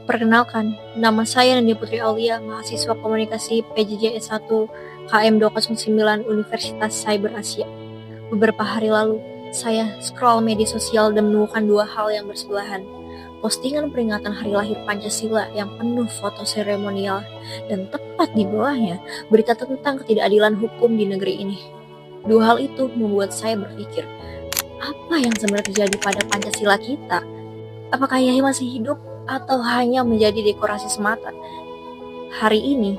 Perkenalkan, nama saya Nandi Putri Aulia, mahasiswa komunikasi PJJ S1 KM 209 Universitas Cyber Asia. Beberapa hari lalu, saya scroll media sosial dan menemukan dua hal yang bersebelahan. Postingan peringatan hari lahir Pancasila yang penuh foto seremonial, dan tepat di bawahnya berita tentang ketidakadilan hukum di negeri ini. Dua hal itu membuat saya berpikir, apa yang sebenarnya terjadi pada Pancasila kita? Apakah ia masih hidup atau hanya menjadi dekorasi semata? Hari ini,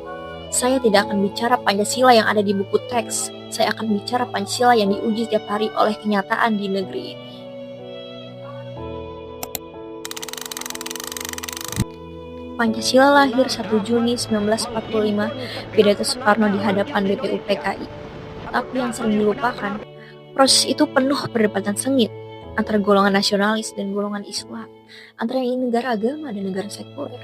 saya tidak akan bicara Pancasila yang ada di buku teks. Saya akan bicara Pancasila yang diuji setiap hari oleh kenyataan di negeri ini. Pancasila lahir 1 Juni 1945, pidato Soekarno di hadapan BPU PKI. Tapi yang sering dilupakan, proses itu penuh perdebatan sengit antara golongan nasionalis dan golongan Islam, antara yang negara agama dan negara sekuler.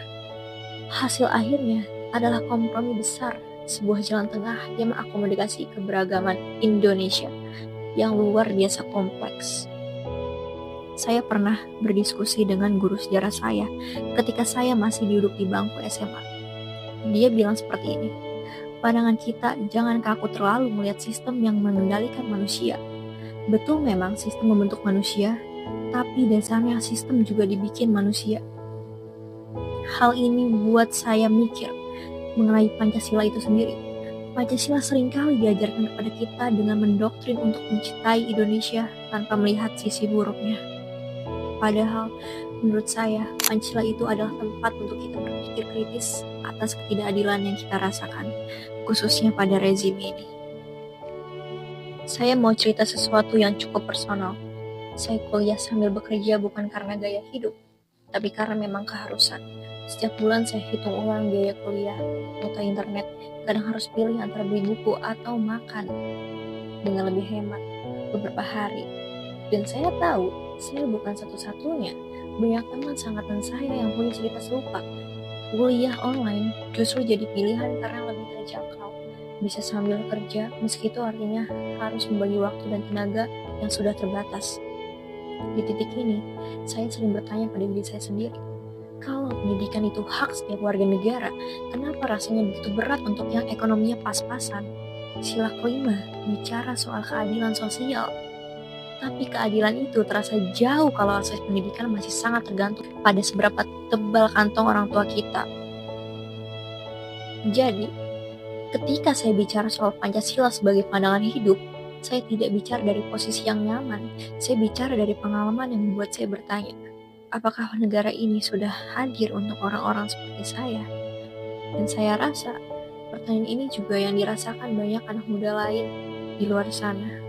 Hasil akhirnya adalah kompromi besar, sebuah jalan tengah yang mengakomodasi keberagaman Indonesia yang luar biasa kompleks. Saya pernah berdiskusi dengan guru sejarah saya ketika saya masih duduk di bangku SMA. Dia bilang seperti ini, pandangan kita jangan kaku terlalu melihat sistem yang mengendalikan manusia. Betul memang sistem membentuk manusia, tapi dasarnya sistem juga dibikin manusia. Hal ini buat saya mikir mengenai Pancasila itu sendiri. Pancasila seringkali diajarkan kepada kita dengan mendoktrin untuk mencintai Indonesia tanpa melihat sisi buruknya. Padahal, menurut saya, Pancasila itu adalah tempat untuk kita berpikir kritis atas ketidakadilan yang kita rasakan, khususnya pada rezim ini. Saya mau cerita sesuatu yang cukup personal. Saya kuliah sambil bekerja bukan karena gaya hidup, tapi karena memang keharusan. Setiap bulan saya hitung ulang biaya kuliah, kuota internet, kadang harus pilih antara beli buku atau makan dengan lebih hemat beberapa hari. Dan saya tahu, saya bukan satu-satunya. Banyak teman sangkatan saya yang punya cerita serupa. Kuliah online justru jadi pilihan karena lebih terjangkau. Bisa sambil kerja, meski itu artinya harus membagi waktu dan tenaga yang sudah terbatas. Di titik ini, saya sering bertanya pada diri saya sendiri, kalau pendidikan itu hak setiap warga negara, kenapa rasanya begitu berat untuk yang ekonominya pas-pasan? Sila kelima bicara soal keadilan sosial. Tapi keadilan itu terasa jauh kalau akses pendidikan masih sangat tergantung pada seberapa tebal kantong orang tua kita. Jadi, ketika saya bicara soal Pancasila sebagai pandangan hidup, saya tidak bicara dari posisi yang nyaman. Saya bicara dari pengalaman yang membuat saya bertanya, apakah negara ini sudah hadir untuk orang-orang seperti saya? Dan saya rasa, pertanyaan ini juga yang dirasakan banyak anak muda lain di luar sana.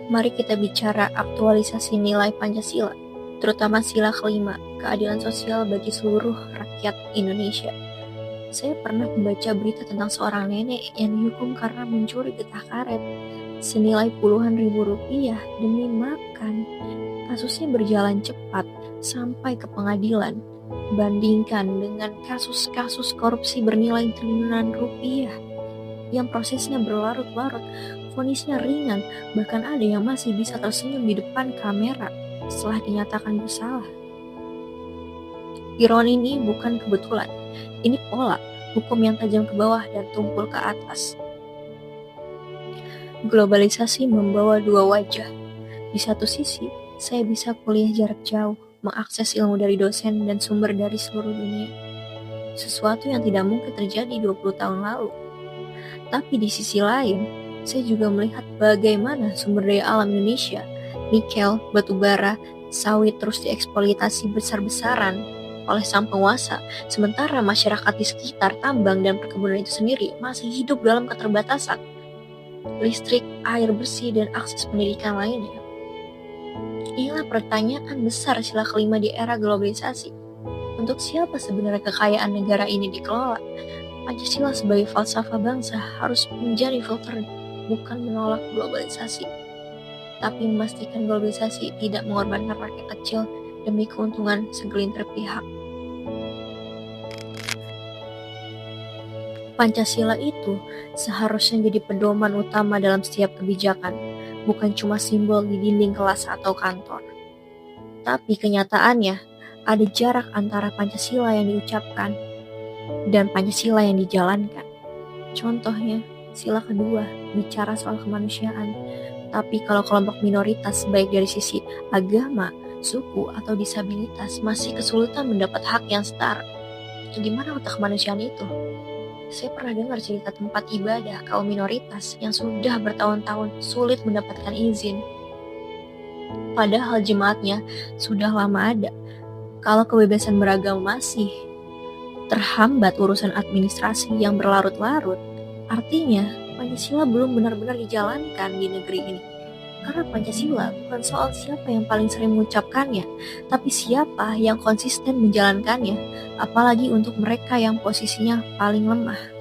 Mari kita bicara aktualisasi nilai Pancasila, terutama sila kelima, keadilan sosial bagi seluruh rakyat Indonesia. Saya pernah membaca berita tentang seorang nenek yang dihukum karena mencuri getah karet senilai puluhan ribu rupiah demi makan. Kasusnya berjalan cepat sampai ke pengadilan. Bandingkan dengan kasus-kasus korupsi bernilai triliunan rupiah yang prosesnya berlarut-larut, vonisnya ringan, bahkan ada yang masih bisa tersenyum di depan kamera setelah dinyatakan bersalah. Ironi ini bukan kebetulan, ini pola hukum yang tajam ke bawah dan tumpul ke atas. Globalisasi membawa dua wajah. Di satu sisi, saya bisa kuliah jarak jauh, mengakses ilmu dari dosen dan sumber dari seluruh dunia. Sesuatu yang tidak mungkin terjadi 20 tahun lalu. Tapi di sisi lain, saya juga melihat bagaimana sumber daya alam Indonesia, nikel, batu bara, sawit terus dieksploitasi besar-besaran oleh sang penguasa, sementara masyarakat di sekitar tambang dan perkebunan itu sendiri masih hidup dalam keterbatasan listrik, air bersih, dan akses pendidikan lainnya. Inilah pertanyaan besar sila kelima di era globalisasi. Untuk siapa sebenarnya kekayaan negara ini dikelola? Pancasila sebagai falsafah bangsa harus menjadi filter, bukan menolak globalisasi, tapi memastikan globalisasi tidak mengorbankan rakyat kecil demi keuntungan segelintir pihak. Pancasila itu seharusnya jadi pedoman utama dalam setiap kebijakan, bukan cuma simbol di dinding kelas atau kantor. Tapi kenyataannya, ada jarak antara Pancasila yang diucapkan dan Pancasila yang dijalankan. Contohnya, sila kedua bicara soal kemanusiaan, tapi kalau kelompok minoritas baik dari sisi agama, suku, atau disabilitas masih kesulitan mendapat hak yang setara. Gimana otak kemanusiaan itu? Saya pernah dengar cerita tempat ibadah kaum minoritas yang sudah bertahun-tahun sulit mendapatkan izin. Padahal jemaatnya sudah lama ada. Kalau kebebasan beragama masih terhambat urusan administrasi yang berlarut-larut, artinya Pancasila belum benar-benar dijalankan di negeri ini. Karena Pancasila bukan soal siapa yang paling sering mengucapkannya, tapi siapa yang konsisten menjalankannya, apalagi untuk mereka yang posisinya paling lemah.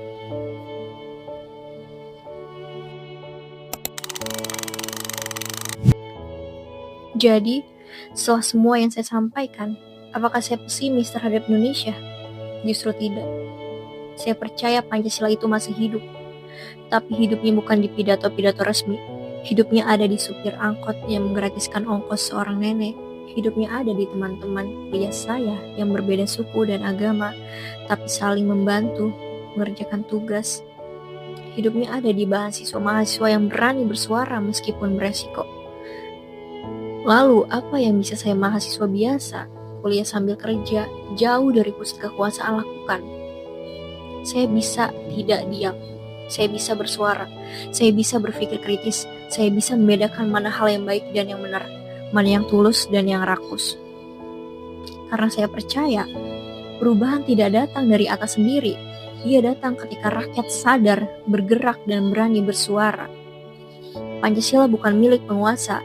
Jadi, setelah semua yang saya sampaikan, apakah saya pesimis terhadap Indonesia? Justru tidak. Saya percaya Pancasila itu masih hidup, tapi hidupnya bukan di pidato-pidato resmi. Hidupnya ada di supir angkot yang menggratiskan ongkos seorang nenek. Hidupnya ada di teman-teman pria saya yang berbeda suku dan agama, tapi saling membantu mengerjakan tugas. Hidupnya ada di mahasiswa-mahasiswa yang berani bersuara meskipun beresiko. Lalu, apa yang bisa saya mahasiswa biasa, kuliah sambil kerja, jauh dari pusat kekuasaan lakukan? Saya bisa tidak diam. Saya bisa bersuara, saya bisa berpikir kritis, saya bisa membedakan mana hal yang baik dan yang benar, mana yang tulus dan yang rakus. Karena saya percaya, perubahan tidak datang dari atas sendiri, ia datang ketika rakyat sadar, bergerak dan berani bersuara. Pancasila bukan milik penguasa,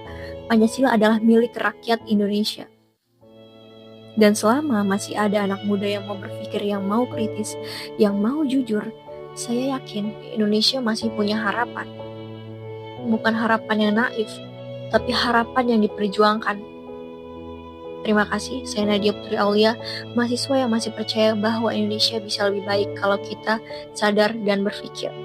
Pancasila adalah milik rakyat Indonesia. Dan selama masih ada anak muda yang mau berpikir, yang mau kritis, yang mau jujur, saya yakin Indonesia masih punya harapan. Bukan harapan yang naif, tapi harapan yang diperjuangkan. Terima kasih, saya Nadia Putri Aulia, mahasiswa yang masih percaya bahwa Indonesia bisa lebih baik kalau kita sadar dan berpikir.